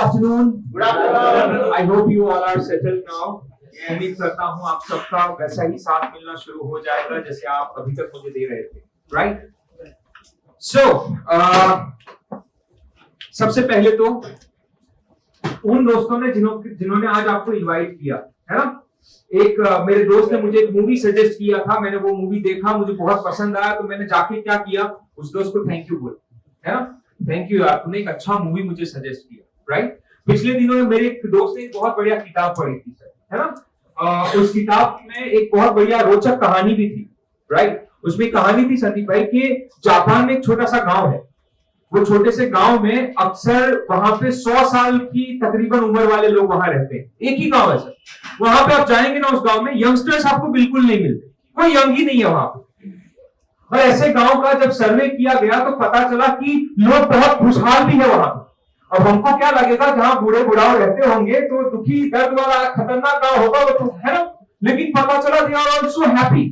afternoon. Good afternoon. I hope you all are settled now. उम्मीद करता हूँ आप सबका वैसा ही साथ मिलना शुरू हो जाएगा जैसे आप अभी तक मुझे दे रहे थे, right? So, सबसे पहले तो उन दोस्तों ने जिन्होंने आज आपको इनवाइट किया, है ना? एक मेरे दोस्त ने मुझे एक मूवी सजेस्ट किया था, मैंने वो मूवी देखा, मुझे बहुत पसंद आया, तो मैंने जाके क्या किया, उस दोस्त को थैंक यू बोला, है ना? थैंक यू यार, तूने एक अच्छा मूवी मुझे सजेस्ट किया, राइट? पिछले दिनों में मेरे एक दोस्त ने एक बहुत बढ़िया किताब पढ़ी थी सर, है ना? उस किताब में एक बहुत बढ़िया रोचक कहानी भी थी, राइट? उसमें कहानी थी संदीप भाई कि जापान में एक छोटा सा गांव है, वो छोटे से गांव में अक्सर वहां पे 100 साल की तकरीबन उम्र वाले लोग वहां रहते हैं, एक ही गांव है सर। वहां पे आप जाएंगे ना, उस गांव में यंगस्टर्स आपको बिल्कुल नहीं मिलते, कोई यंग ही नहीं है वहां पे। और ऐसे गांव का जब सर्वे किया गया तो पता चला कि लोग बहुत खुशहाल भी है वहां पे। अब हमको क्या लगेगा, जहां बूढ़े बुढ़ाओ रहते होंगे तो दुखी दर्द वाला खतरनाक गांव होगा वो तो, है ना? लेकिन पता चला दे आर ऑल्सो हैप्पी।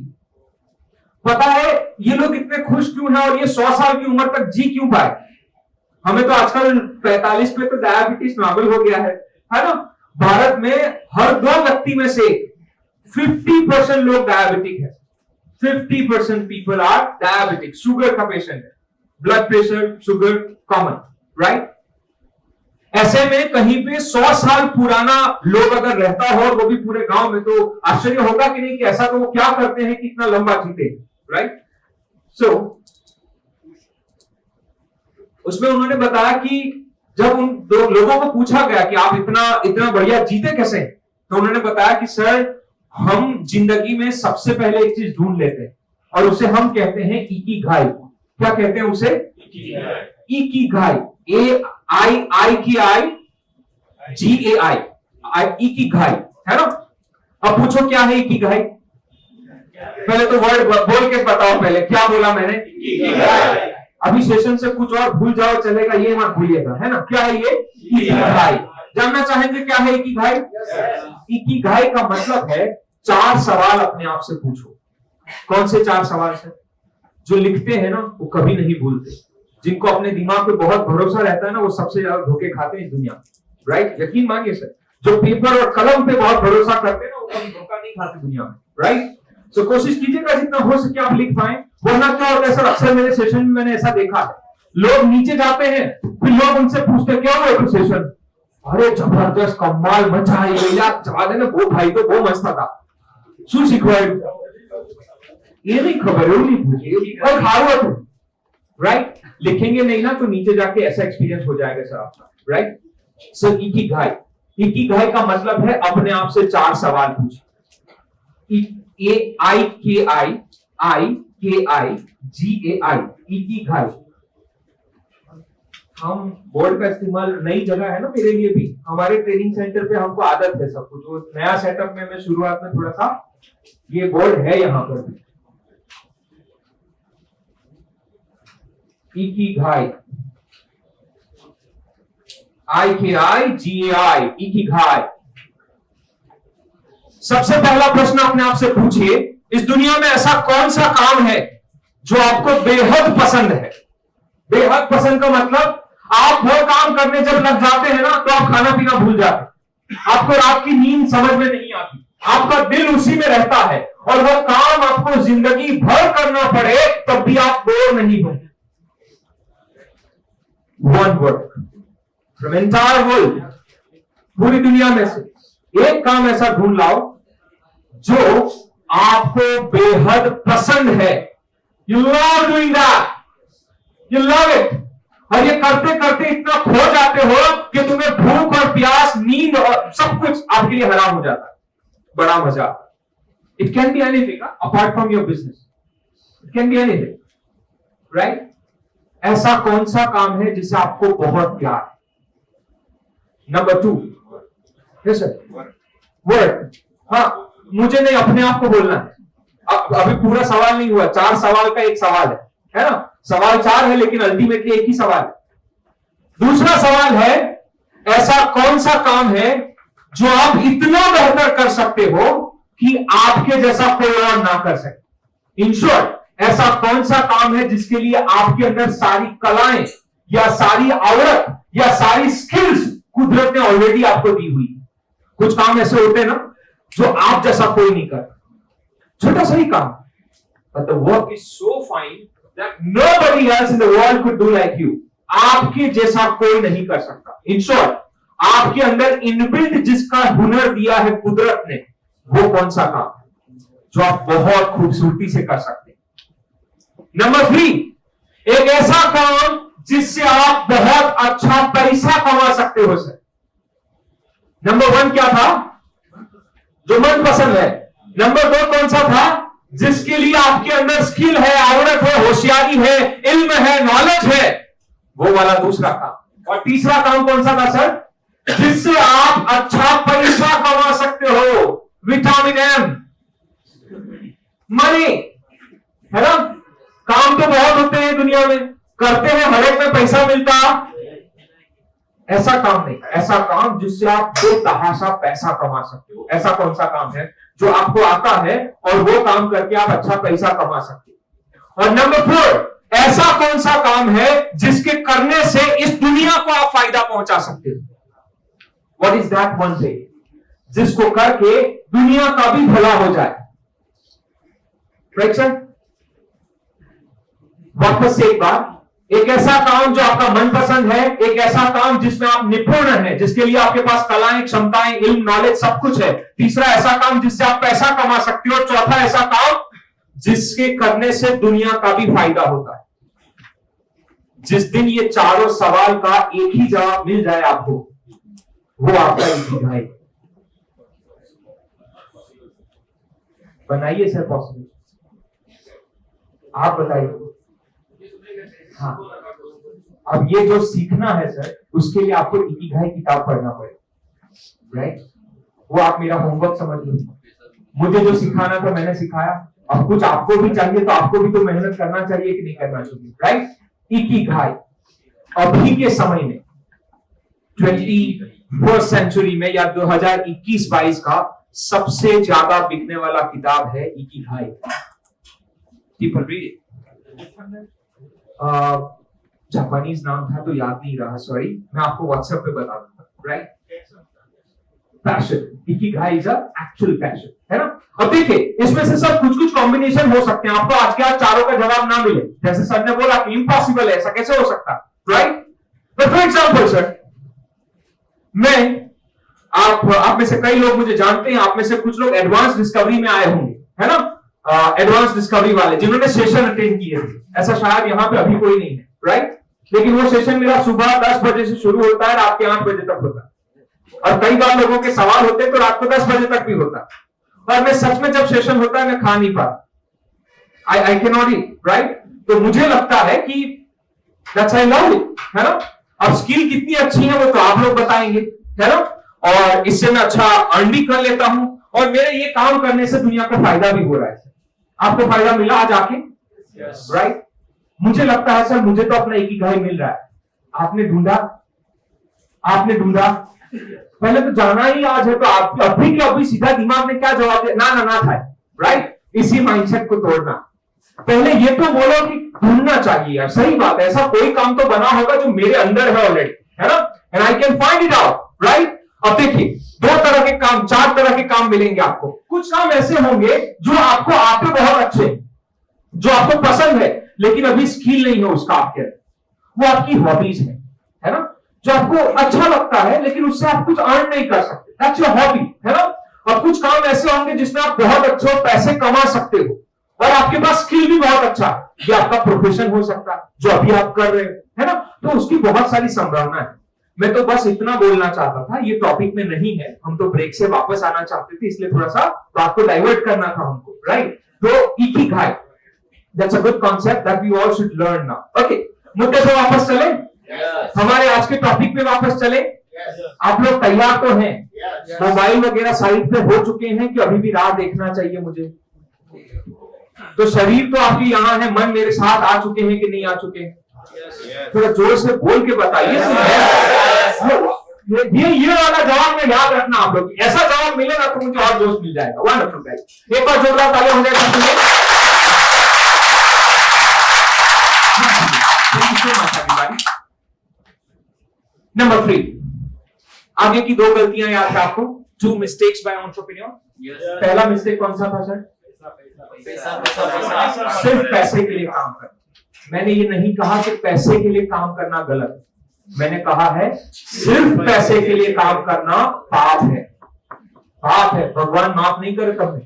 पता है ये लोग इतने खुश क्यों हैं और ये 100 साल की उम्र तक जी क्यों पाए? हमें तो आजकल 45 पे तो डायबिटीज नॉर्मल हो गया है ना? भारत में हर 2 व्यक्ति में से 50% लोग डायबिटिक है। 50% पीपल आर डायबिटिक, शुगर का पेशेंट है, blood pressure, sugar common, right? ऐसे में कहीं पे 100 साल पुराना लोग अगर रहता हो और वो भी पूरे गांव में, तो आश्चर्य होगा कि नहीं कि ऐसा तो वो क्या करते हैं कि इतना लंबा जीते, राइट? सो उसमें उन्होंने बताया कि जब उन 2 लोगों को पूछा गया कि आप इतना बढ़िया जीते कैसे, तो उन्होंने बताया कि सर हम जिंदगी में सबसे पहले एक चीज ढूंढ लेते हैं और उसे हम कहते हैं इकिगाई। क्या कहते हैं उसे? इकिगाई। AIIKI GAI, इकिगाई, है ना? अब पूछो क्या है इकिगाई? पहले तो वर्ड बोल के बताओ, पहले क्या बोला मैंने? इकिगाई। अभी सेशन से कुछ और भूल जाओ चलेगा, ये मत भूलिएगा, है ना? क्या है ये? इकिगाई। जानना चाहेंगे क्या है इकिगाई? इकिगाई का मतलब है 4 सवाल अपने आप से पूछो। कौन से 4 सवाल से? जो लिखते हैं ना वो कभी नहीं भूलते, जिनको अपने दिमाग पे बहुत भरोसा रहता है ना वो सबसे ज्यादा धोखे खाते हैं इस दुनिया में, राइट? यकीन मानिए सर, जो पेपर और कलम पे बहुत भरोसा करते हैं ना वो कभी धोखा नहीं खाते दुनिया में, राइट? तो कोशिश कीजिएगा जितना हो सके आप लिख पाए। वरना क्या होता है सर, अक्सर मेरे सेशन में मैंने ऐसा देखा है, लोग नीचे जाते हैं, फिर लोग उनसे पूछते हैं क्या हुआ सेशन? अरे जबरदस्त, कमाल, मजा आई, जवाब देना वो भाई तो वो मस्त था, शू सीखवाएं? ये नहीं खबर है, नहीं पूछिए और खाओ तुम, राइट? लिखेंगे नहीं ना तो नीचे जाके ऐसा एक्सपीरियंस हो जाएगा सर आपका, राइट? सर इकिगाई का मतलब है अपने आप से 4 सवाल पूछे। AIKI Ikigai. हम बोर्ड का इस्तेमाल, नई जगह है ना मेरे लिए भी, हमारे ट्रेनिंग सेंटर पे हमको आदत है सब कुछ, वो नया सेटअप में मैं शुरुआत में थोड़ा सा, ये बोर्ड है यहाँ पर भी। Ikigai, IKI GAI, Ikigai. सबसे पहला प्रश्न अपने आप से पूछिए, इस दुनिया में ऐसा कौन सा काम है जो आपको बेहद पसंद है? बेहद पसंद का मतलब आप वो काम करने जब लग जाते हैं ना तो आप खाना पीना भूल जाते हैं, आपको रात की नींद समझ में नहीं आती, आपका दिल उसी में रहता है और वो काम आपको जिंदगी भर करना पड़े तब भी आप बोर नहीं होंगे। One work from entire world, पूरी दुनिया में से एक काम ऐसा ढूंढ लाओ जो आपको बेहद पसंद है। You love doing that, you love it, और ये करते करते इतना खो जाते हो कि तुम्हें भूख और प्यास, नींद और सब कुछ आपके लिए हराम हो जाता है। बड़ा मजा। It can be anything apart from your business, it can be anything, right? ऐसा कौन सा काम है जिसे आपको बहुत प्यार है? Number 2, yes sir, work. हाँ, मुझे नहीं, अपने आप को बोलना है। अभी पूरा सवाल नहीं हुआ, 4 सवाल का एक सवाल है ना? सवाल 4 है लेकिन अल्टीमेटली एक ही सवाल है। दूसरा सवाल है, ऐसा कौन सा काम है जो आप इतना बेहतर कर सकते हो कि आपके जैसा कोई और ना कर सके? इन शॉर्ट, ऐसा कौन सा काम है जिसके लिए आपके अंदर सारी कलाएं या सारी औरत या सारी स्किल्स कुदरत ने ऑलरेडी आपको दी हुई। कुछ काम ऐसे होते हैं ना जो आप जैसा कोई नहीं करता, छोटा सा ही काम, but the work is so fine that nobody else in the world could do like you। आपके जैसा कोई नहीं कर सकता। इन शॉर्ट, आपके अंदर इनबिल्ट जिसका हुनर दिया है कुदरत ने, वो कौन सा काम है जो आप बहुत खूबसूरती से कर सकते हैं। नंबर 3, एक ऐसा काम जिससे आप बहुत अच्छा पैसा कमा सकते हो सर। नंबर 1 क्या था? जो मन पसंद है। नंबर 2 कौन सा था? जिसके लिए आपके अंदर स्किल है, आवड़त है, होशियारी है, इल्म है, नॉलेज है, वो वाला दूसरा काम। और तीसरा काम कौन सा था सर? जिससे आप अच्छा पैसा कमा सकते हो। विटामिन एम, मनी, है ना? काम तो बहुत होते हैं दुनिया में, करते हैं, हर एक में पैसा मिलता, ऐसा काम नहीं, ऐसा काम जिससे आप बेतहाशा पैसा कमा सकते हो। ऐसा कौन सा काम है जो आपको आता है और वो काम करके आप अच्छा पैसा कमा सकते हो। और नंबर 4, ऐसा कौन सा काम है जिसके करने से इस दुनिया को आप फायदा पहुंचा सकते हो। What is that one thing जिसको करके दुनिया का भी भला हो जाए। Right sir? वापस से एक बार, एक ऐसा काम जो आपका मनपसंद है, एक ऐसा काम जिसमें आप निपुण हैं, जिसके लिए आपके पास कलाएं, क्षमताएं, इल्म, नॉलेज सब कुछ है। तीसरा ऐसा काम जिससे आप पैसा कमा सकते हो। चौथा ऐसा काम जिसके करने से दुनिया का भी फायदा होता है। जिस दिन ये चारों सवाल का एक ही जवाब मिल जाए आपको, वो आपका इकिगाई। बनाइए सर पॉसिबल, आप बताइए। हाँ, अब ये जो सीखना है सर, उसके लिए आपको इकिगाई किताब पढ़ना पड़ेगा। राइट? वो आप मेरा होमवर्क समझ लो। मुझे जो सिखाना था मैंने सिखाया, अब कुछ आपको भी चाहिए तो आपको भी तो मेहनत करना चाहिए कि नहीं करना चाहिए। राइट? इकिगाई अभी के समय में 21st सेंचुरी में या 2021-22 का सबसे ज्यादा बिकने वाला किताब है इकिगाई। People read. जापानीज नाम था तो याद नहीं रहा, सॉरी, मैं आपको व्हाट्सएप पे बता दूंगा। Right? Passion, Ikigai is actual passion, है ना? अब देखिए, इसमें से सब कुछ कॉम्बिनेशन हो सकते हैं। आपको आज के आज चारों का जवाब ना मिले, जैसे सर ने बोला कि इम्पॉसिबल है, ऐसा कैसे हो सकता? Right? But for example sir, मैं आप में से कई लोग मुझे जानते हैं, आप में से कुछ लोग एडवांस डिस्कवरी में आए होंगे, है ना? एडवांस डिस्कवरी वाले जिन्होंने सेशन अटेंड किए थे, ऐसा शायद यहां पे अभी कोई नहीं है। राइट? लेकिन वो सेशन मेरा सुबह 10 बजे से शुरू होता है, रात के 8 बजे तक होता है। और कई बार लोगों के सवाल होते हैं तो रात को 10 बजे तक भी होता है। और मैं सच में, जब सेशन होता है मैं खा नहीं पाता, I can not eat. Right? तो मुझे लगता है कि दैट्स आई लव इट, है ना? अब स्किल कितनी अच्छी है वो तो आप लोग बताएंगे, है ना? और इससे मैं अच्छा अर्न भी कर लेता हूं, और मेरे ये काम करने से दुनिया को फायदा भी हो रहा है। आपको फायदा मिला आज आके? राइट? मुझे लगता है सर, मुझे तो अपना इकिगाई मिल रहा है। आपने ढूंढा? आपने ढूंढा? पहले तो जाना ही आज है, तो आप अभी के अभी सीधा दिमाग में क्या जवाब दिया? ना ना ना था। राइट? इसी माइंडसेट को तोड़ना। पहले ये तो बोलो कि ढूंढना चाहिए यार, सही बात है, ऐसा कोई काम तो बना होगा जो मेरे अंदर है ऑलरेडी, है ना? And I can find it out. Right? अब देखिए, 2 तरह के काम, 4 तरह के काम मिलेंगे आपको। कुछ काम ऐसे होंगे जो आपको आते बहुत अच्छे, जो आपको पसंद है, लेकिन अभी स्किल नहीं है उसका आपके अंदर, वो आपकी हॉबीज है ना? जो आपको अच्छा लगता है लेकिन उससे आप कुछ अर्न नहीं कर सकते, दैट्स योर हॉबी, है ना? और कुछ काम ऐसे होंगे जिसमें आप बहुत अच्छे पैसे कमा सकते हो और आपके पास स्किल भी बहुत अच्छा है, ये आपका प्रोफेशन हो सकता है जो अभी आप कर रहे हो, है ना? तो उसकी बहुत सारी संभावना है। मैं तो बस इतना बोलना चाहता था, ये टॉपिक में नहीं है, हम तो ब्रेक से वापस आना चाहते थे, इसलिए थोड़ा सा बात को डाइवर्ट करना था हमको। राइट? तो ikigai, that's a good concept that we all should learn now. Okay, मुद्दे पे वापस चले, हमारे आज के टॉपिक पे वापस चले। आप लोग तैयार तो हैं? मोबाइल वगैरह साइड पे हो चुके हैं कि अभी भी राह देखना चाहिए मुझे? तो शरीर तो आपके यहाँ है, मन मेरे साथ आ चुके हैं कि नहीं आ चुके हैं? थोड़ा जोर से बोल के बताइए। ये वाला जवाब में याद रखना आप लोग, ऐसा जवाब मिलेगा तो मुझे और जोश मिल जाएगा। वंडरफुल गाइस, एक बार जोरदार तालियां हो जाएगा। नंबर 3, आगे की 2 गलतियां याद है आपको, 2 मिस्टेक्स बाय एंटरप्रेन्योर। पहला मिस्टेक कौन सा था सर? सिर्फ पैसे के लिए काम करना। मैंने ये नहीं कहा कि पैसे के लिए काम करना गलत है, मैंने कहा है सिर्फ पैसे के लिए काम करना पाप है, पाप है। भगवान माफ नहीं करे तब,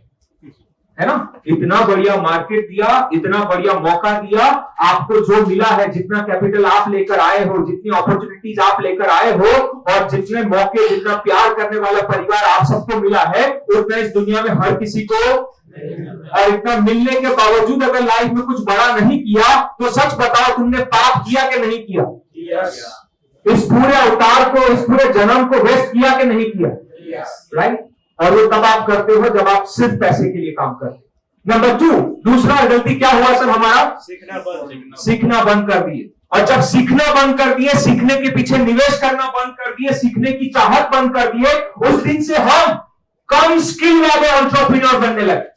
है ना? इतना बढ़िया मार्केट दिया, इतना बढ़िया मौका दिया, आपको जो मिला है, जितना कैपिटल आप लेकर आए हो, जितनी अपॉर्चुनिटीज आप लेकर आए हो, और जितने मौके, जितना प्यार करने वाला परिवार आप सबको मिला है, उतना इस दुनिया में हर किसी को। और इतना मिलने के बावजूद अगर लाइफ में कुछ बड़ा नहीं किया, तो सच बताओ तुमने पाप किया कि नहीं किया? इस पूरे अवतार को, इस पूरे जन्म को वेस्ट किया कि नहीं किया? राइट? और वो तब आप करते हो जब आप सिर्फ पैसे के लिए काम करते हो। नंबर 2, दूसरा गलती क्या हुआ सर हमारा? सीखना बंद कर दिए। और जब सीखना बंद कर दिए, सीखने के पीछे निवेश करना बंद कर दिए, सीखने की चाहत बंद कर दिए, उस दिन से हम कम स्किल वाले एंटरप्रेन्योर बनने लगे,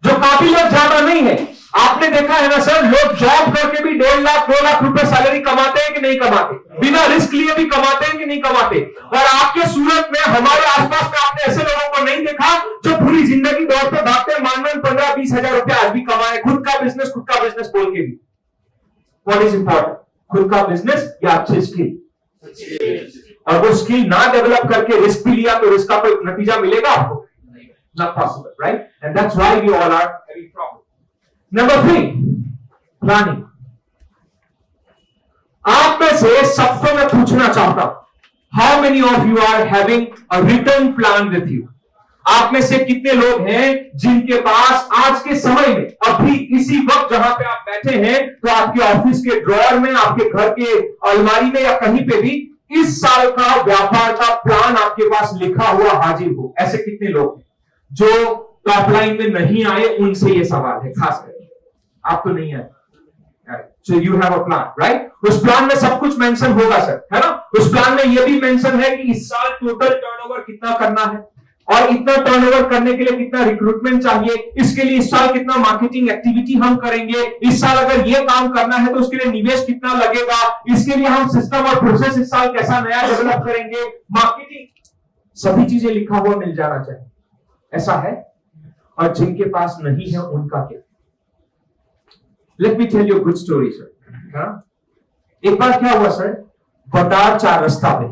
जो काबिलियत ज्यादा नहीं है। आपने देखा है ना सर, लोग जॉब करके भी 1.5 लाख 2 लाख रुपए सैलरी कमाते हैं कि नहीं कमाते? बिना रिस्क लिए भी कमाते हैं कि नहीं कमाते? और आपके सूरत में, हमारे आसपास में आपने ऐसे लोगों को नहीं देखा जो पूरी जिंदगी दौड़ते भागते मान 15-20 हजार रुपए आज भी कमाए, खुद का बिजनेस बोल के भी। What is important? खुद का बिजनेस या अच्छी स्किल? और वो स्किल ना डेवलप करके रिस्क भी लिया तो रिस्क का कोई नतीजा मिलेगा आपको? Not possible, right? And that's why we all are having problems. Number 3, planning. आप में से सबको मैं पूछना चाहता हूं, how many of you are having a written plan with you? आप में से कितने लोग हैं जिनके पास आज के समय में, अभी इसी वक्त जहां पे आप बैठे हैं, तो आपके ऑफिस के ड्रॉअर में, आपके घर के अलमारी में, या कहीं पे भी इस साल का व्यापार का प्लान आपके पास लिखा हुआ हाजिर हो? ऐसे कितने लोग हैं? जो टॉप लाइन में नहीं आए उनसे ये सवाल है, खास करके आप तो नहीं आए। So you have a plan, right? उस प्लान में सब कुछ मेंशन होगा सर, है ना? उस प्लान में ये भी मेंशन है कि इस साल टोटल टर्नओवर कितना करना है, और इतना टर्नओवर करने के लिए कितना रिक्रूटमेंट चाहिए, इसके लिए इस साल कितना मार्केटिंग एक्टिविटी हम करेंगे, इस साल अगर ये काम करना है तो उसके लिए निवेश कितना लगेगा, इसके लिए हम सिस्टम और प्रोसेस इस साल कैसा नया डेवलप करेंगे, मार्केटिंग, सभी चीजें लिखा हुआ मिल जाना चाहिए। ऐसा है? और जिनके पास नहीं है उनका क्या? Let me tell you good story sir. एक बार क्या हुआ सर, भटार 4 रास्ता पे,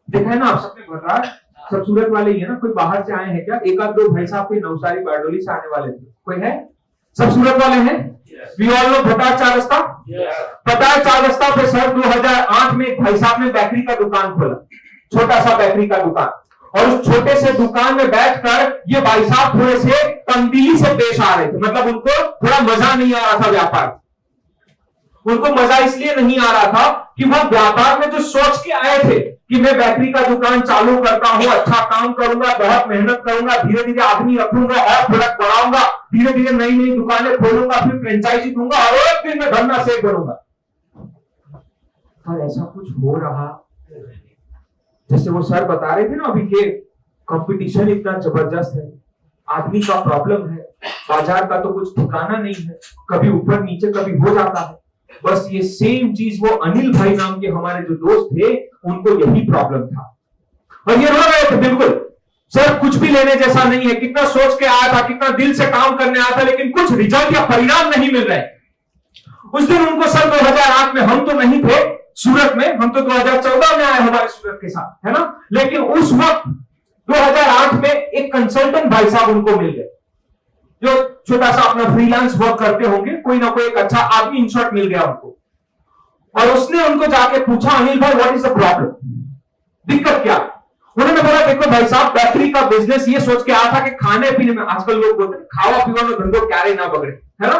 देखा है ना आप सबने भटार, सब सूरत वाले ही है ना? कोई बाहर से आए हैं क्या? 1-2 भाई साहब कोई नवसारी बारडोली से आने वाले थे, कोई है? सब सूरत वाले हैं? वी ऑल नो भटार 4 रास्ता। भटार 4 रास्ता पे सर 2008 में एक भाई साहब ने बेकरी का दुकान खोला, छोटा सा बेकरी का दुकान, और उस छोटे से दुकान में बैठकर ये भाई साहब थोड़े से तंबीली से पेश आ रहे थे। मतलब उनको थोड़ा मजा नहीं आ रहा था व्यापार, उनको मजा इसलिए नहीं आ रहा था कि वह व्यापार में जो सोच के आए थे कि मैं बेकरी का दुकान चालू करता हूं, अच्छा काम करूंगा, बहुत मेहनत करूंगा, धीरे धीरे आदमी रखूंगा और प्रोडक्ट बढ़ाऊंगा, धीरे धीरे नई नई दुकानें खोलूंगा, फिर फ्रेंचाइजी दूंगा और एक दिन में धरना सेठ बनूंगा। और ऐसा कुछ हो रहा, जैसे वो सर बता रहे थे ना अभी के, कंपटीशन इतना जबरदस्त है, आदमी का प्रॉब्लम है, बाजार का तो कुछ ठिकाना नहीं है, कभी ऊपर नीचे कभी हो जाता है। बस ये सेम चीज वो अनिल भाई नाम के हमारे जो दोस्त थे, उनको यही प्रॉब्लम था, और ये रो रहे थे बिल्कुल, सर कुछ भी लेने जैसा नहीं है, कितना सोच के आया था, कितना दिल से काम करने आया था, लेकिन कुछ रिजल्ट या परिणाम नहीं मिल रहे। उस दिन उनको सर 2008 में, हम तो नहीं थे सूरत में, हम तो 2014 में आए हमारे सूरत के साथ, है ना? लेकिन उस वक्त 2008 में एक कंसल्टेंट भाई साहब उनको मिल गए, जो छोटा सा अपना फ्रीलांस वर्क करते होंगे, कोई ना कोई एक अच्छा आदमी इन शॉर्ट मिल गया उनको, और उसने उनको जाके पूछा, अनिल भाई व्हाट इज द प्रॉब्लम, दिक्कत क्या? उन्होंने बोला देखो भाई साहब, बेकरी का बिजनेस ये सोच के आया था कि खाने पीने में, आजकल लोग बोलते हैं खावा पीवा में धंधो क्यारे ना बगड़े, है ना?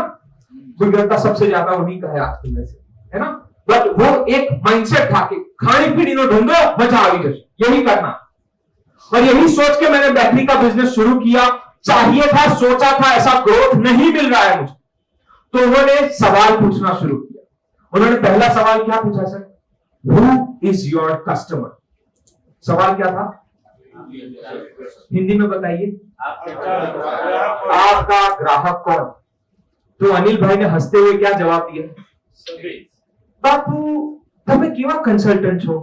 गुजरता सबसे ज्यादा उन्हीं का है आजकल में से, है ना? बट वो एक माइंडसेट था कि खाने पीने में धंधो मजा आ गई, यही करना, और यही सोच के मैंने बेकरी का बिजनेस शुरू किया। चाहिए था, सोचा था, ऐसा ग्रोथ नहीं मिल रहा है मुझे, तो उन्होंने सवाल पूछना शुरू किया। उन्होंने पहला सवाल क्या पूछा sir? Who is your customer? सवाल क्या था? हिंदी में बताइए, आपका ग्राहक कौन? तो अनिल भाई ने हंसते हुए क्या जवाब दिया? बापू તમે કેવા કન્સલ્ટન્ટ છો?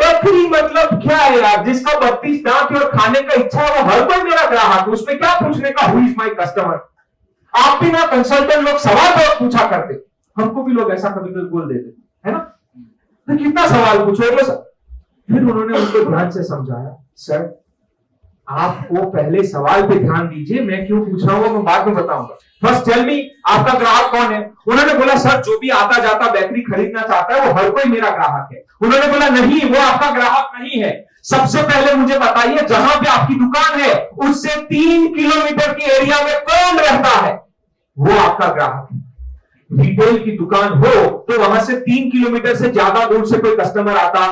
बकरी मतलब क्या है यार, जिसका 32 दांत और खाने का इच्छा है वो हर कोई मेरा ग्राहक है, उसमें क्या पूछने का, हु इज माई कस्टमर। आप भी ना कंसल्टेंट लोग सवाल बहुत पूछा करते, हमको भी लोग ऐसा कभी कभी बोल देते है ना, तो कितना सवाल पूछोगे सर। फिर उन्होंने उनको ध्यान से समझाया, सर आपको पहले सवाल पे ध्यान दीजिए, मैं क्यों पूछ रहा हूं मैं बाद में बताऊंगा। फर्स्ट टेल मी आपका ग्राहक कौन है। उन्होंने बोला सर जो भी आता जाता बेकरी खरीदना चाहता है वो हर कोई मेरा ग्राहक है। उन्होंने बोला नहीं, वो आपका ग्राहक नहीं है, सबसे पहले मुझे बताइए जहां पे आपकी दुकान है उससे 3 किलोमीटर की एरिया में कौन रहता है, वो आपका ग्राहक है। रिटेल की दुकान हो तो वहां से 3 किलोमीटर से ज्यादा दूर से कोई कस्टमर आता।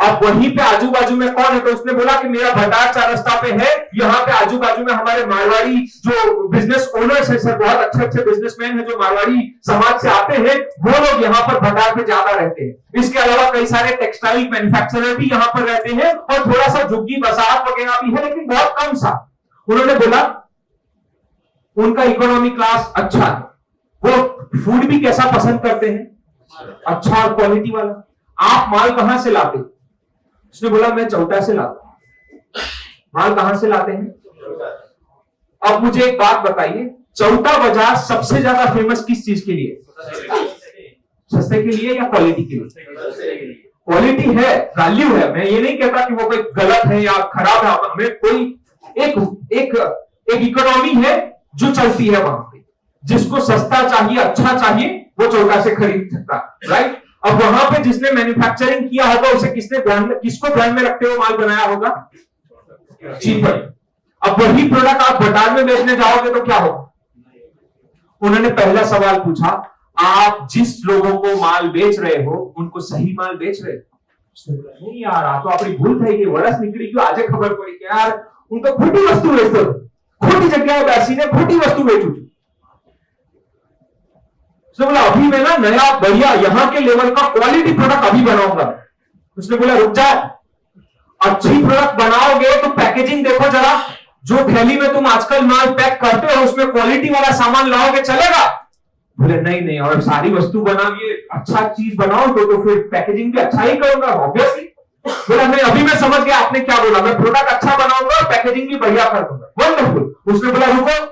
अब वहीं पे आजू बाजू में कौन है, तो उसने बोला कि मेरा भंडार 4 रास्ता पे है, यहाँ पे आजू बाजू में हमारे मारवाड़ी जो बिजनेस ओनर्स है सर, बहुत अच्छे अच्छे बिजनेसमैन है जो मारवाड़ी समाज से आते हैं, वो लोग यहाँ पर भंडार पे ज्यादा रहते हैं। इसके अलावा कई सारे टेक्सटाइल मैन्युफैक्चरर भी यहाँ पर रहते हैं और थोड़ा सा झुग्गी बाजार वगैरह भी है, लेकिन बहुत कम सा। उन्होंने बोला उनका इकोनॉमी क्लास अच्छा है, वो फूड भी कैसा पसंद करते हैं, अच्छा और क्वालिटी वाला। आप माल कहां से लाते? उसने बोला मैं चौटा से लाता हूं। माल कहां से लाते हैं? अब मुझे एक बात बताइए, चौटा बाजार सबसे ज्यादा फेमस किस चीज के लिए? सस्ते के लिए या क्वालिटी के लिए? क्वालिटी है, वैल्यू है। मैं ये नहीं कहता कि वो कोई गलत है या खराब है, हमें कोई एक इकोनॉमी है जो चलती है वहां पे। जिसको सस्ता चाहिए, अच्छा चाहिए, वो चौटा से खरीद सकता है, राइट। अब वहां पे जिसने मैन्युफैक्चरिंग किया होगा उसे किसको ध्यान में रखते हुए माल बनाया होगा? चीपर। अब वही प्रोडक्ट आप बाजार में बेचने जाओगे तो क्या होगा? उन्होंने पहला सवाल पूछा, आप जिस लोगों को माल बेच रहे हो उनको सही माल बेच रहे हो? नहीं यार, आप तो अपनी भूल थी कि वर्ष निकली क्यों आज खबर पड़ी कि यार उनको खोटी वस्तु बेचते, खोटी जगह बैसी ने खोटी वस्तु बेचू। उसने बोला अभी मैं ना नया बढ़िया यहाँ के लेवल का क्वालिटी प्रोडक्ट अभी बनाऊंगा। उसने बोला रुक जाओ, अच्छी प्रोडक्ट बनाओगे तो पैकेजिंग देखो जरा, जो थैली में तुम आजकल माल पैक करते हो उसमें क्वालिटी वाला सामान लाओगे चलेगा? बोले नहीं नहीं, और सारी वस्तु बनाइए, अच्छा चीज बनाओ तो फिर पैकेजिंग भी अच्छा ही करूंगा ऑब्वियसली। बोला नहीं, अभी मैं समझ गया आपने क्या बोला, मैं प्रोडक्ट अच्छा बनाऊंगा और पैकेजिंग भी बढ़िया कर दूंगा। वंडरफुल। उसने बोला रुको,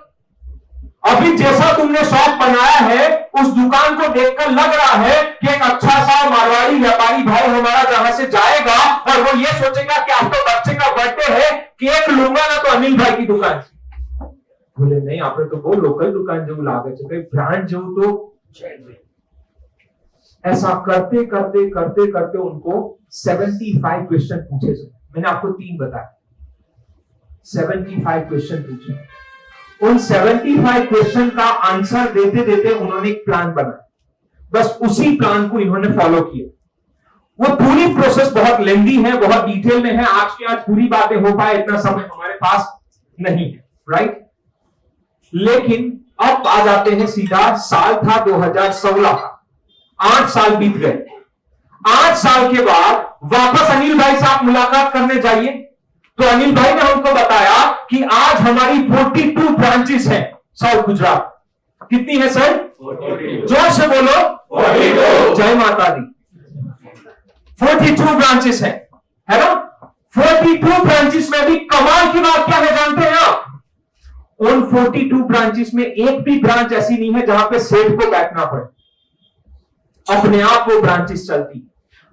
अभी जैसा तुमने शॉप बनाया है उस दुकान को देखकर लग रहा है कि एक अच्छा सा मारवाड़ी व्यापारी भाई हमारा जहां से जाएगा और वो ये सोचेगा कि आज तो बच्चे का बर्थडे है, केक लूंगा ना तो अनिल भाई की दुकान। बोले नहीं, आपने तो वो लोकल दुकान जो लागे ब्रांड जो, तो ऐसा करते करते करते करते उनको 75 क्वेश्चन पूछे। मैंने आपको 3 बताया, 75 क्वेश्चन पूछे। उन 75 क्वेश्चन का आंसर देते देते उन्होंने एक प्लान बनाया, बस उसी प्लान को इन्होंने फॉलो किया। वो पूरी प्रोसेस बहुत लेंदी है, बहुत डिटेल में है, आज की आज पूरी बातें हो पाए इतना समय हमारे पास नहीं है, राइट। लेकिन अब आ जाते हैं सीधा, साल था 2016 का, 8 साल बीत गए। 8 साल के बाद वापस अनिल भाई से आप मुलाकात करने जाइए तो अनिल भाई ने हमको बताया कि आज हमारी 42 ब्रांचेस हैं साउथ गुजरात। कितनी है सर? 42। जोर से बोलो 42। जय माता दी। 42 ब्रांचेस हैं, है ना। 42 ब्रांचेस में भी कमाल की बात क्या है जानते हैं आप? उन 42 ब्रांचेस में एक भी ब्रांच ऐसी नहीं है जहां पे सेठ को बैठना पड़े, अपने आप वो ब्रांचेस चलती।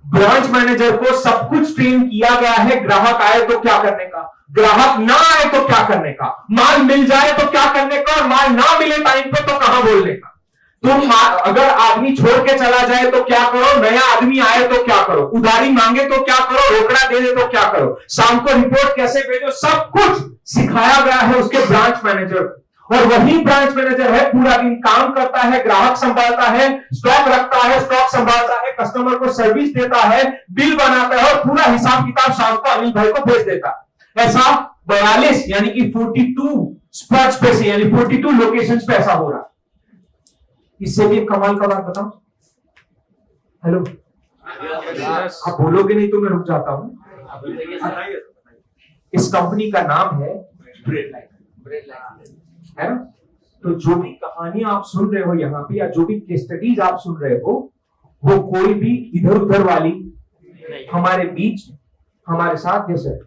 ब्रांच मैनेजर को सब कुछ ट्रेन किया गया है, ग्राहक आए तो क्या करने का, ग्राहक ना आए तो क्या करने का, माल मिल जाए तो क्या करने का, और माल ना मिले टाइम पे तो कहां बोलने का। तुम अगर आदमी छोड़ के चला जाए तो क्या करो, नया आदमी आए तो क्या करो, उधारी मांगे तो क्या करो, रोकड़ा दे दे तो क्या करो, शाम को रिपोर्ट कैसे भेजो, सब कुछ सिखाया गया है उसके ब्रांच मैनेजर को। और वही ब्रांच मैनेजर है, पूरा दिन काम करता है, ग्राहक संभालता है, स्टॉक रखता है, स्टॉक संभालता है, कस्टमर को सर्विस देता है, बिल बनाता है और पूरा हिसाब किताब शाम को अनिल भाई को भेज देता है। ऐसा 42 यानी कि 42 स्पॉट्स पे से, यानी 42 लोकेशंस पे ऐसा हो रहा है। इससे भी एक कमाल का बात बताऊं, हेलो आप बोलोगे नहीं तो मैं रुक जाता हूं। इस कंपनी का नाम है ब्रेड लाइन, है ना। तो जो भी कहानी आप सुन रहे हो यहाँ पे, या जो भी केस स्टडीज आप सुन रहे हो, वो कोई भी इधर उधर वाली हमारे बीच हमारे साथ। Yes sir.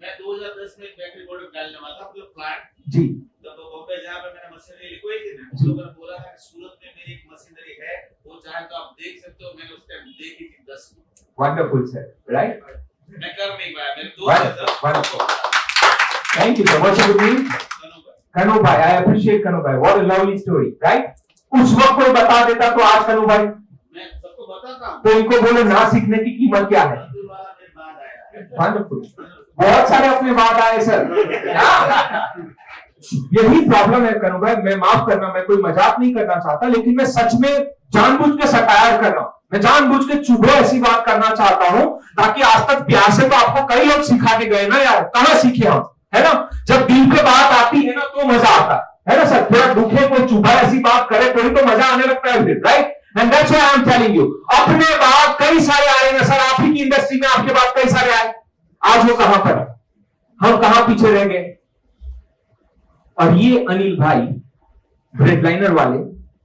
मैं 2010 में बैटरी प्रोडक्ट डालने वाला था, मतलब प्लांट जी। तो बॉम्बे जहाँ पे मैंने मशीनरी लिखवाई थी ना, जी। लोगों ने बोला था कि सूरत में मेरी एक मशीनरी है, वो चाहे तो आप देख सकते हो। मैंने उस टाइम देखी थी 10 में। Wonderful sir, right. मैं कर नहीं पाया, मेरे दोस्त wonderful, thank you so much. कनु भाई, आई अप्रिशिएट कनु भाई, what a lovely story, right. उस वक्त कोई बता देता तो आज कनु भाई मैं सबको बताता हूं, तो इनको बोलो ना सीखने की कीमत क्या है। वंडरफुल, बहुत सारे अपने बाद आए सर। यही प्रॉब्लम है कनु भाई, मैं माफ करना, मैं कोई मजाक नहीं करना चाहता, लेकिन मैं सच में जानबूझ के सटायर कर रहा हूं। मैं जानबूझ के चुभो ऐसी बात करना चाहता हूं ताकि आज तक प्यार से तो आपको कई लोग सिखा के गए ना यार, कहां सीखे हम, है ना। जब दिल पे बात आती है ना तो मजा आता है ना सर। थोड़ा दुखे को चुभा ऐसी बात करे थोड़ी तो मजा आने लगता है फिर, right. And that's why I am telling you, अपने बाद कई सारे आए ना सर, आप ही की इंडस्ट्री में आपके बाद कई सारे आए, आज वो कहां पर, हम कहां पीछे रह गए। और ये अनिल भाई ब्रेडलाइनर वाले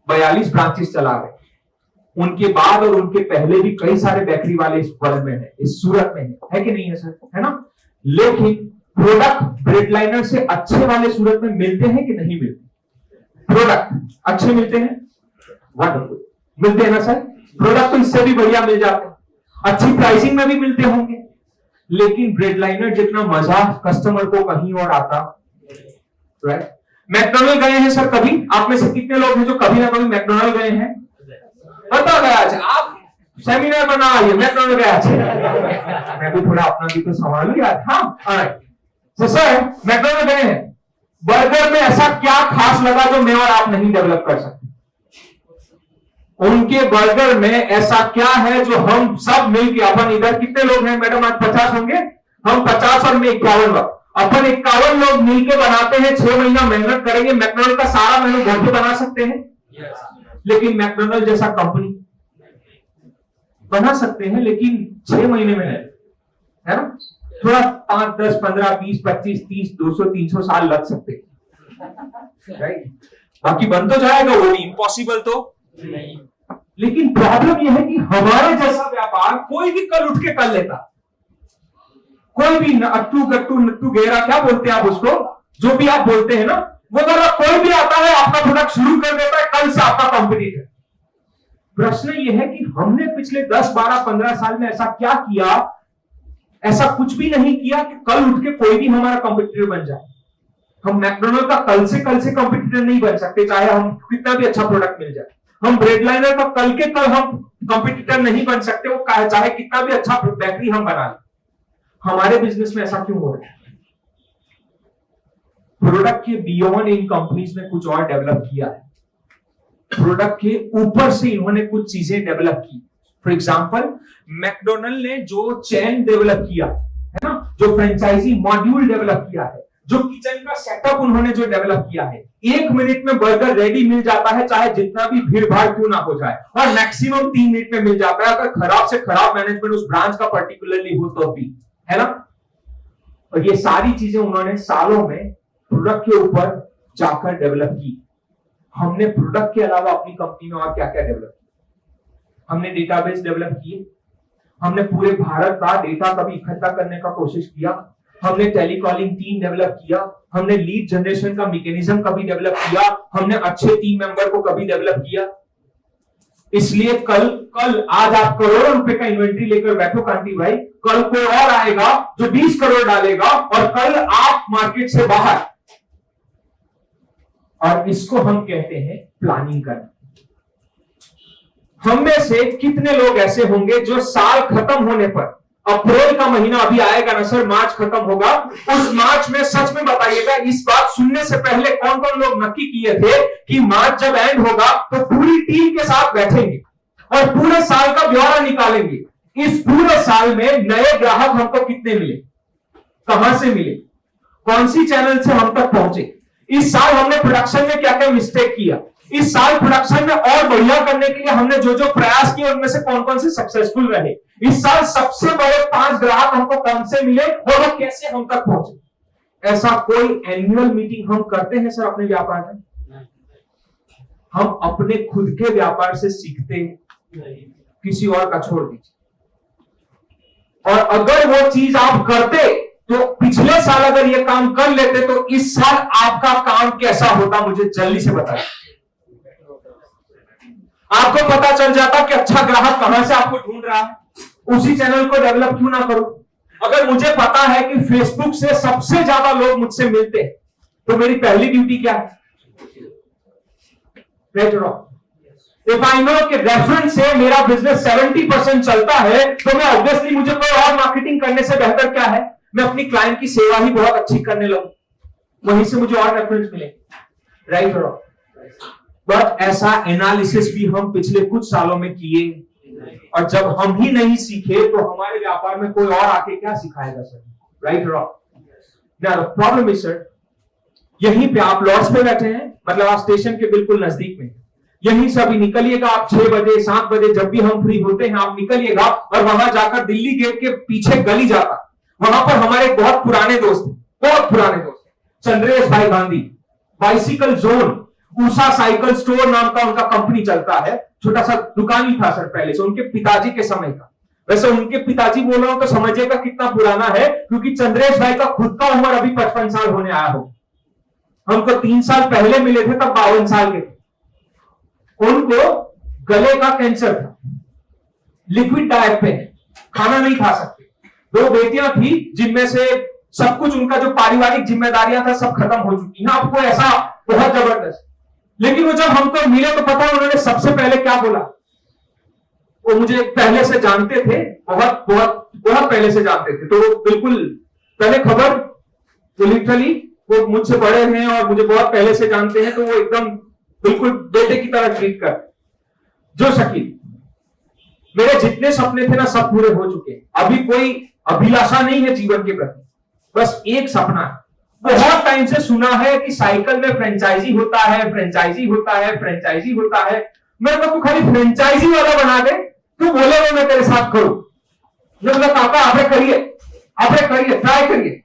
42 ब्रांचेस चला रहे, उनके बाद और उनके पहले भी कई सारे बेकरी वाले इस वर्ल्ड में है, इस सूरत में है कि नहीं है सर, है ना। लेकिन प्रोडक्ट ब्रेडलाइनर से अच्छे वाले सूरत में मिलते हैं कि नहीं मिलते। प्रोडक्ट अच्छे मिलते हैं, वंडरफुल, मिलते हैं ना सर। प्रोडक्ट तो इससे भी बढ़िया मिल जाते हैं, अच्छी प्राइसिंग में भी मिलते होंगे, लेकिन ब्रेडलाइनर जितना मजा कस्टमर को कहीं और आता, राइट। मैकडॉनल्ड गए हैं सर कभी, आप में से कितने लोग हैं जो कभी ना कभी मैकडॉनल्ड गए हैं। बता गया आप सेमिनार बना आइए, मैकडॉनल्ड गया। मैं भी थोड़ा अपना भी तो संभालू यार। हाँ तो सर मैकडॉनल्ड गए हैं, बर्गर में ऐसा क्या खास लगा जो मैं और आप नहीं डेवलप कर सकते। उनके बर्गर में ऐसा क्या है जो हम सब मिलकर, अपन इधर कितने लोग हैं मैडम, आज 50 होंगे, हम 50 और में 51 लोग, अपन 51 लोग मिलकर बनाते हैं, 6 महीना मेहनत करेंगे, मैकडॉनल्ड का सारा मेनू घर पे बना सकते हैं। लेकिन मैकडॉनल्ड जैसा कंपनी बना सकते हैं, लेकिन 6 महीने में है ना, थोड़ा 5, 10, 15, 20, 25, 30, 200, 300 साल लग सकते हैं, राइट। बाकी बन तो जाएगा, वो भी इम्पॉसिबल तो नहीं। लेकिन प्रॉब्लम यह है कि हमारे जैसा व्यापार कोई भी कल उठ के कर लेता, कोई भी अट्टू गट्टू नट्टू गेरा, क्या बोलते हैं आप उसको, जो भी आप बोलते हैं ना, वो अगर कोई भी आता है आपका प्रोडक्ट शुरू कर देता है, कल से आपका कॉम्पिटिटर। प्रश्न यह है कि हमने पिछले 10, 12, 15 साल में ऐसा क्या किया, ऐसा कुछ भी नहीं किया कि कल उठ के कोई भी हमारा कॉम्पिटिटर बन जाए। हम मैकडॉनल्ड का कल से कॉम्पिटिटर नहीं बन सकते, चाहे हम कितना भी अच्छा प्रोडक्ट मिल जाए। हम ब्रेडलाइनर का कल के कल हम कॉम्पिटिटर नहीं बन सकते, वो चाहे कितना भी अच्छा बेकरी हम बना लें। हमारे बिजनेस में ऐसा क्यों हो रहा है। प्रोडक्ट के बियॉन्ड इन कंपनीज ने कुछ और डेवलप किया है, प्रोडक्ट के ऊपर से इन्होंने कुछ चीजें डेवलप की। फॉर एग्जांपल मैकडॉनल्ड ने जो चेन डेवलप किया है ना, जो फ्रेंचाइजी मॉड्यूल डेवलप किया है, जो किचन का सेटअप उन्होंने जो डेवलप किया है, 1 मिनट में बर्गर रेडी मिल जाता है, चाहे जितना भी भीड़ भाड़ क्यों ना हो जाए, और मैक्सिमम 3 मिनट में मिल जाता है, अगर खराब से खराब मैनेजमेंट उस ब्रांच का पर्टिकुलरली हो तो भी, है ना। और ये सारी चीजें उन्होंने सालों में प्रोडक्ट के ऊपर जाकर डेवलप की। हमने प्रोडक्ट के अलावा अपनी कंपनी में और क्या क्या डेवलप किया। हमने डेटाबेस डेवलप किए, हमने पूरे भारत का डेटा कभी इकट्ठा करने का कोशिश किया, हमने टेलीकॉलिंग टीम डेवलप किया, हमने लीड जनरेशन का मैकेनिज्म कभी डेवलप किया, हमने अच्छे टीम मेंबर को कभी डेवलप किया। इसलिए कल आज आप करोड़ों रुपए का इन्वेंट्री लेकर बैठो कांति भाई, कल कोई और आएगा जो 20 करोड़ डालेगा, और कल आप मार्केट से बाहर। और इसको हम कहते हैं प्लानिंग करना। हम में से कितने लोग ऐसे होंगे जो साल खत्म होने पर, अप्रैल का महीना अभी आएगा ना सर, मार्च खत्म होगा, उस मार्च में सच में बताइएगा, इस बात सुनने से पहले कौन कौन लोग नक्की किए थे कि मार्च जब एंड होगा तो पूरी टीम के साथ बैठेंगे और पूरे साल का ब्यौरा निकालेंगे। इस पूरे साल में नए ग्राहक हमको कितने मिले, कहां से मिले, कौन सी चैनल से हम तक पहुंचे, इस साल हमने प्रोडक्शन में क्या क्या मिस्टेक किया, इस साल प्रोडक्शन में और बढ़िया करने के लिए हमने जो जो प्रयास किए उनमें से कौन कौन से सक्सेसफुल रहे, इस साल सबसे बड़े 5 ग्राहक हमको कौन से मिले और वो कैसे हम तक पहुंचे। ऐसा कोई एनुअल मीटिंग हम करते हैं सर अपने व्यापार में? हम अपने खुद के व्यापार से सीखते हैं, किसी और का छोड़ दीजिए। और अगर वो चीज आप करते तो पिछले साल अगर ये काम कर लेते तो इस साल आपका काम कैसा होता, मुझे जल्दी से बताइए। आपको पता चल जाता कि अच्छा ग्राहक कहां से आपको ढूंढ रहा है, उसी चैनल को डेवलप क्यों ना करो। अगर मुझे पता है कि फेसबुक से सबसे ज्यादा लोग मुझसे मिलते हैं तो मेरी पहली ड्यूटी क्या है? इफ आई नो कि रेफरेंस से मेरा बिजनेस 70% चलता है तो मैं ऑब्वियसली, मुझे कोई और मार्केटिंग करने से बेहतर क्या है, मैं अपनी क्लाइंट की सेवा ही बहुत अच्छी करने लगूं, वहीं से मुझे और रेफरेंस मिले, राइट और बट ऐसा एनालिसिस भी हम पिछले कुछ सालों में किए, और जब हम ही नहीं सीखे तो हमारे व्यापार में कोई और आके क्या सिखाएगा सर, राइट और प्रॉब्लम इज सर, यहीं पे आप लॉट्स पे बैठे हैं, मतलब आप स्टेशन के बिल्कुल नजदीक में, यहीं से अभी निकलिएगा आप 6 बजे 7 बजे जब भी हम फ्री होते हैं आप निकलिएगा, और वहां जाकर दिल्ली गेट के पीछे गली जाता, वहां पर हमारे बहुत पुराने दोस्त हैं, बहुत पुराने दोस्त, चंद्रेश भाई Gandhi, bicycle zone, Usha cycle store नाम का उनका कंपनी चलता है, छोटा सा दुकान ही था सर पहले से, उनके पिताजी के समय का। वैसे उनके पिताजी बोल रहा हूं तो समझिएगा कितना पुराना है, क्योंकि चंद्रेश भाई का खुद का उम्र अभी 55 साल होने आया हो, हमको 3 साल पहले मिले थे तब 52 साल के थे। उनको गले का कैंसर था, लिक्विड डाइट पे है, खाना नहीं खा सकते, 2 बेटियां थी जिनमें से सब कुछ उनका जो पारिवारिक जिम्मेदारियां था सब खत्म हो चुकी हैं, आपको ऐसा बहुत जबरदस्त। लेकिन वो जब हमको मिले तो पता है उन्होंने सबसे पहले क्या बोला, वो मुझे पहले से जानते थे, बहुत बहुत बहुत पहले से जानते थे, तो बिल्कुल पहले खबर, तो लिटरली वो मुझसे बड़े हैं और मुझे बहुत पहले से जानते हैं, तो वो एकदम बिल्कुल बेटे की तरह ट्रीट कर, जो शकील मेरे जितने सपने थे ना सब पूरे हो चुके हैं, अभी कोई अभिलाषा नहीं है जीवन के प्रति, बस एक सपना है। बहुत टाइम से सुना है कि साइकिल में फ्रेंचाइजी होता है, फ्रेंचाइजी होता है, फ्रेंचाइजी होता है, मेरे को खाली फ्रेंचाइजी वाला बना दे, तू बोले वो मैं तेरे साथ करूं, मैं बोला काका आपने करिए, ट्राई करिए।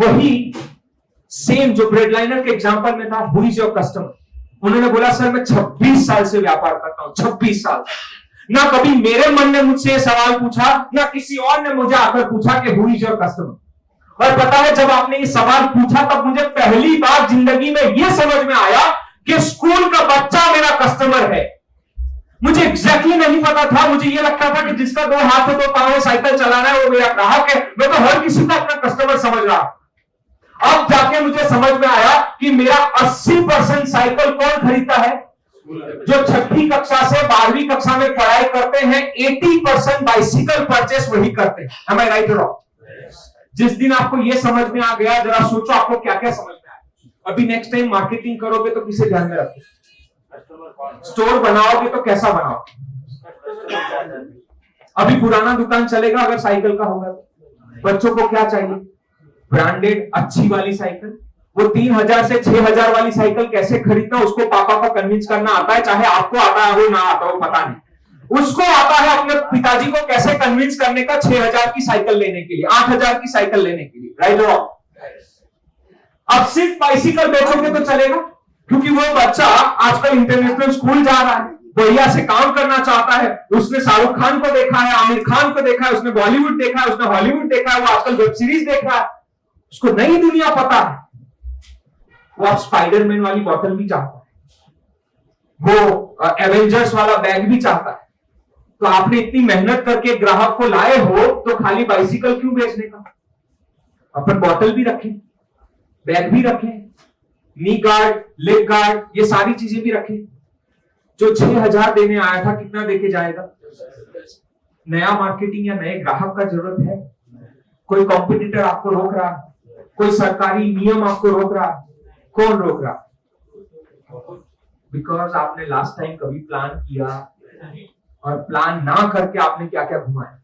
वही सेम जो ब्रेड लाइनर के एग्जांपल में था, हु इज योर कस्टमर, उन्होंने बोला सर मैं 26 साल से व्यापार करता हूं, 26 साल, ना कभी मेरे मन ने मुझसे ये सवाल पूछा, ना किसी और ने मुझे आकर पूछा कि हु इज योर कस्टमर। और पता है जब आपने ये सवाल पूछा तब मुझे पहली बार जिंदगी में यह समझ में आया कि स्कूल का बच्चा मेरा कस्टमर है। मुझे एग्जैक्टली नहीं पता था, मुझे यह लगता था कि जिसका 2 हाथ है 2 पांव है, साइकिल चलाना है वो मेरा ग्राहक है, मैं तो हर किसी को अपना कस्टमर समझ रहा। अब जाके मुझे समझ में आया कि मेरा 80% साइकिल कौन खरीदता है, जो 6ठी कक्षा से 12वीं कक्षा में पढ़ाई करते हैं, 80% बाइसिकल परचेस वही करते हैं। Am I right or wrong? जिस दिन आपको यह समझ में आ गया, जरा सोचो आपको क्या क्या समझ में आया। अभी नेक्स्ट टाइम मार्केटिंग करोगे तो किसे ध्यान में रखो, स्टोर बनाओगे तो कैसा बनाओगे। अभी पुराना दुकान चलेगा अगर साइकिल का होगा तो बच्चों को क्या चाहिए, ब्रांडेड अच्छी वाली साइकिल। वो 3000 से 6000 वाली साइकिल कैसे खरीदना उसको पापा को कन्विंस करना आता है, चाहे आपको आता है हो ना आता हो पता नहीं, उसको आता है अपने पिताजी को कैसे कन्विंस करने का 6000 की साइकिल लेने के लिए, 8000 की साइकिल लेने के लिए, राइट और अब सिर्फ बाइसिकल बेचोगे तो चलेगा, क्योंकि वो बच्चा आजकल इंटरनेशनल स्कूल जा रहा है, बढ़िया से काम करना चाहता है, उसने शाहरुख खान को देखा है, आमिर खान को देखा है, उसने बॉलीवुड देखा है, उसने हॉलीवुड देखा है, वो आजकल वेब सीरीज देख रहा है, उसको नई दुनिया पता है। वो आप स्पाइडरमैन वाली बॉटल भी चाहता है, वो एवेंजर्स वाला बैग भी चाहता है। तो आपने इतनी मेहनत करके ग्राहक को लाए हो तो खाली बाइसिकल क्यों बेचने का, अपन बॉटल भी रखें, बैग भी रखें, नी गार्ड, लेग गार्ड, ये सारी चीजें भी रखें। जो 6000 देने आया था कितना देके जाएगा। नया मार्केटिंग या नए ग्राहक का जरूरत है, कोई कॉम्पिटिटर आपको रोक रहा, कोई सरकारी नियम आपको रोक रहा, कौन रोक रहा, बिकॉज आपने लास्ट टाइम कभी प्लान किया और प्लान ना करके आपने क्या क्या घुमाया।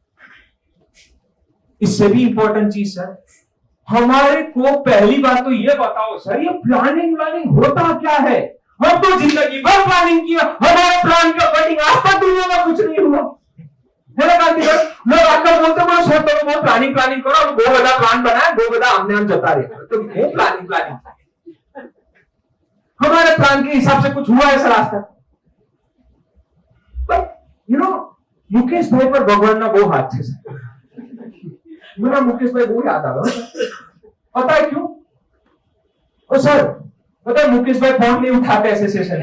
इससे भी इंपॉर्टेंट चीज सर, हमारे को पहली बात तो ये बताओ सर, ये प्लानिंग होता क्या है। हम तो जिंदगी भर प्लानिंग किया, हमारे प्लान के अकॉर्डिंग आज तक दुनिया में कुछ नहीं हुआ है ना। लोग आकर बोलते बहुत प्लानिंग करो, वो बड़ा प्लान बनाया, वो बड़ा हमने हम जता रहे, तो वो प्लानिंग हमारे प्लान के हिसाब से कुछ हुआ है सर आज तक। यू नो, मुकेश भाई पर भगवान ना वो हाथ से मुझे मुकेश भाई वो याद आ रहा। पता है क्यों? ओ सर, पता है मुकेश भाई फोन नहीं उठाते ऐसे सेशन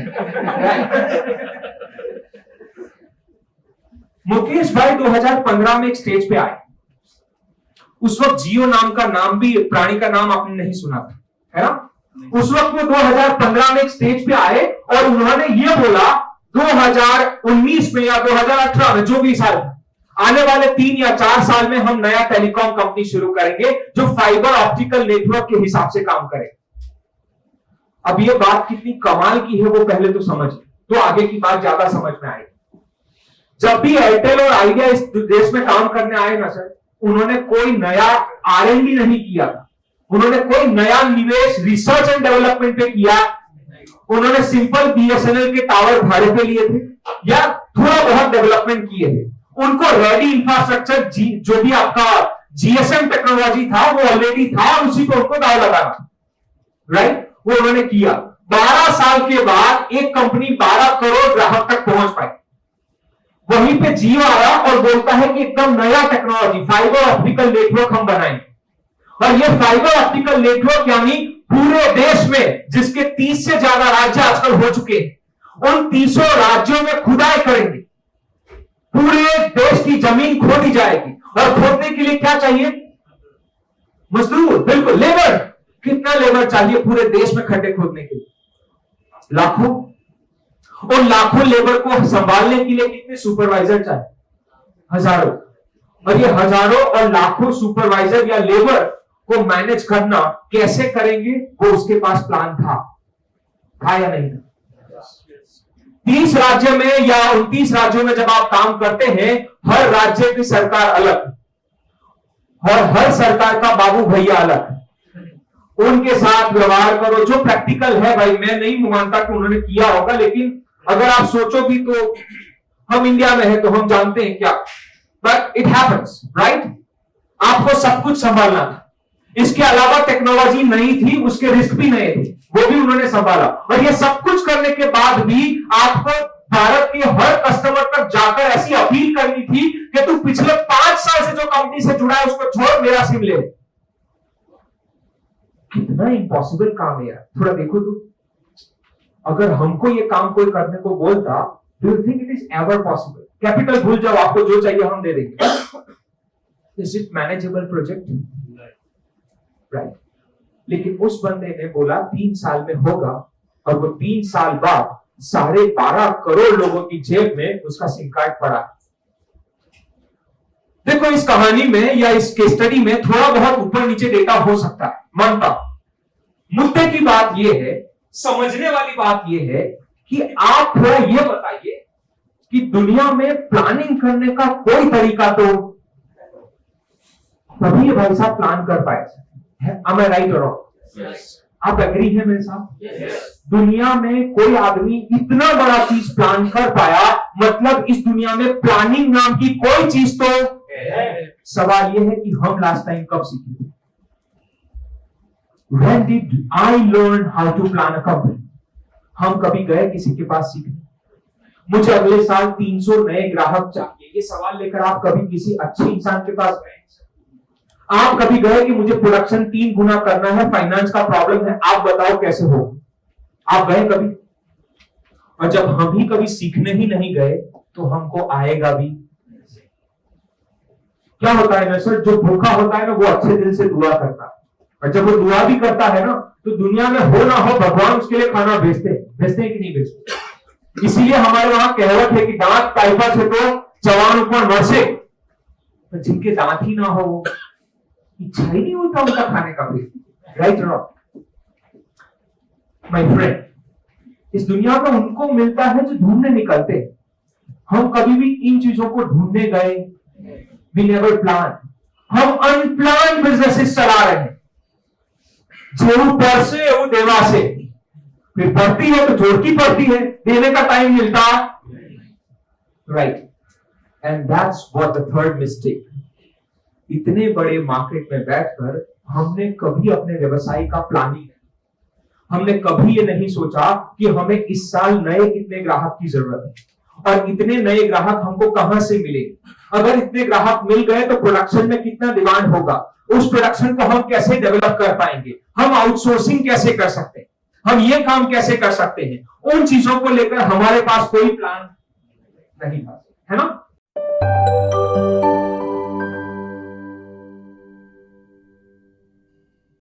मुकेश भाई 2015 में एक स्टेज पे आए। उस वक्त जियो नाम का नाम भी, प्राणी का नाम आपने नहीं सुना था, है ना? उस वक्त वो 2015 में एक स्टेज पे आए और उन्होंने ये बोला 2019 में या 2018 में, जो भी साल, आने वाले 3 या 4 साल में हम नया टेलीकॉम कंपनी शुरू करेंगे जो फाइबर ऑप्टिकल नेटवर्क के हिसाब से काम करे। अब ये बात कितनी कमाल की है वो पहले तो समझ, तो आगे की बात ज्यादा समझ में आएगी। जब भी एयरटेल और आइडिया इस देश में काम करने आए ना सर, उन्होंने कोई नया R&D नहीं किया, उन्होंने कोई नया निवेश रिसर्च एंड डेवलपमेंट पे किया। उन्होंने सिंपल BSNL के टावर भाड़े पे लिए थे या थोड़ा बहुत डेवलपमेंट किए थे। उनको रेडी इंफ्रास्ट्रक्चर, जो भी आपका GSM टेक्नोलॉजी था वो ऑलरेडी था, उसी को उनको दाव लगाना, राइट? वो उन्होंने किया। 12 साल के बाद एक कंपनी 12 करोड़ ग्राहक तक पहुंच पाई। वहीं पे जियो आया और बोलता है कि एकदम नया टेक्नोलॉजी फाइबर ऑप्टिकल नेटवर्क हम बनाएंगे। और ये फाइबर ऑप्टिकल नेटवर्क यानी पूरे देश में जिसके 30 से ज्यादा राज्य आजकल हो चुके हैं, उन 30 राज्यों में खुदाई करेंगे। पूरे देश की जमीन खोदी जाएगी और खोदने के लिए क्या चाहिए? मजदूर, बिल्कुल, लेबर। कितना लेबर चाहिए पूरे देश में खड्डे खोदने के लिए? लाखों। और लाखों लेबर को संभालने के लिए कितने सुपरवाइजर चाहिए? हजारों। और ये हजारों और लाखों सुपरवाइजर या लेबर को मैनेज करना कैसे करेंगे, वो उसके पास प्लान था या नहीं था? 30 राज्य में या 29 राज्यों में जब आप काम करते हैं, हर राज्य की सरकार अलग और हर सरकार का बाबू भैया अलग। उनके साथ व्यवहार करो, जो प्रैक्टिकल है भाई। मैं नहीं मानता कि उन्होंने किया होगा, लेकिन अगर आप सोचो भी तो हम इंडिया में है तो हम जानते हैं क्या, बट इट हैपेंस, राइट? आपको सब कुछ संभालना था। इसके अलावा टेक्नोलॉजी नहीं थी, उसके रिस्क भी नहीं थे, वो भी उन्होंने संभाला। और ये सब कुछ करने के बाद भी आपको भारत के हर कस्टमर तक जाकर ऐसी अपील करनी थी कि तू पिछले 5 साल से जो कंपनी से जुड़ा है उसको छोड़, मेरा सिम ले। कितना इम्पॉसिबल काम है यार, थोड़ा देखो तू। अगर हमको ये काम कोई करने को बोलता, do you think it is ever possible? Capital भूल जाओ, आपको जो चाहिए हम दे देंगे। Is it manageable project? Right. लेकिन उस बंदे ने बोला 3 साल में होगा, और वो 3 साल बाद 12.5 करोड़ लोगों की जेब में उसका सिम कार्ड पड़ा। देखो, इस कहानी में या इस केस स्टडी में थोड़ा बहुत ऊपर नीचे डेटा हो सकता है, मानता। मुद्दे की बात यह है, समझने वाली बात यह है कि आप थोड़ा यह बताइए कि दुनिया में प्लानिंग करने का कोई तरीका तो तभी ये भाई साहब प्लान कर पाए। Am I right or wrong? Yes. आप एग्री है मेरे साथ? Yes. दुनिया में कोई आदमी इतना बड़ा चीज प्लान कर पाया, मतलब इस दुनिया में प्लानिंग नाम की कोई चीज तो है। सवाल यह है कि हम लास्ट टाइम कब सीखे? When did I learn how to plan a company? हम कभी गए किसी के पास सीखने? मुझे अगले साल 300 नए ग्राहक चाहिए, ये सवाल लेकर आप कभी किसी अच्छे इंसान के पास गए? आप कभी गए कि मुझे प्रोडक्शन 3 गुना करना है, फाइनेंस का प्रॉब्लम है, आप बताओ कैसे हो? आप गए कभी? और जब हम ही कभी सीखने ही नहीं गए तो हमको आएगा भी? क्या होता है ना सर, जो भूखा होता है ना वो अच्छे दिल से दुआ करता है, और जब वो दुआ भी करता है ना तो दुनिया में हो ना हो भगवान उसके लिए खाना भेजते हैं कि नहीं भेजते? इसीलिए हमारे वहां कहावत है कि दांत टाइफस है तो जवान ऊपर मरसे, तो जिनके दांत ही ना हो इच्छा ही नहीं होता उनका खाने का भी, राइट और नॉट? माय फ्रेंड, इस दुनिया में उनको मिलता है जो ढूंढने निकलते हैं। हम कभी भी इन चीजों को ढूंढने गए? We never plan. हम अनप्लान बिजनेसेस चला रहे हैं। जोड़ पर से वो देवा से, फिर पड़ती है तो जोड़ की पड़ती है, देने का टाइम मिलता, right? And that's what the third mistake. इतने बड़े मार्केट में बैठकर हमने कभी अपने व्यवसाय का प्लानिंग, हमने कभी ये नहीं सोचा कि हमें इस साल नए कितने ग्राहक की जरूरत है, और इतने नए ग्राहक हमको कहां से मिलेंगे? अगर इतने ग्राहक मिल गए तो प्रोडक्शन में कितना डिमांड होगा? उस प्रोडक्शन को हम कैसे डेवलप कर पाएंगे? हम आउटसोर्सिंग कैसे कर सकते हैं? हम ये काम कैसे कर सकते हैं? उन चीजों को लेकर हमारे पास कोई प्लान नहीं था, है ना?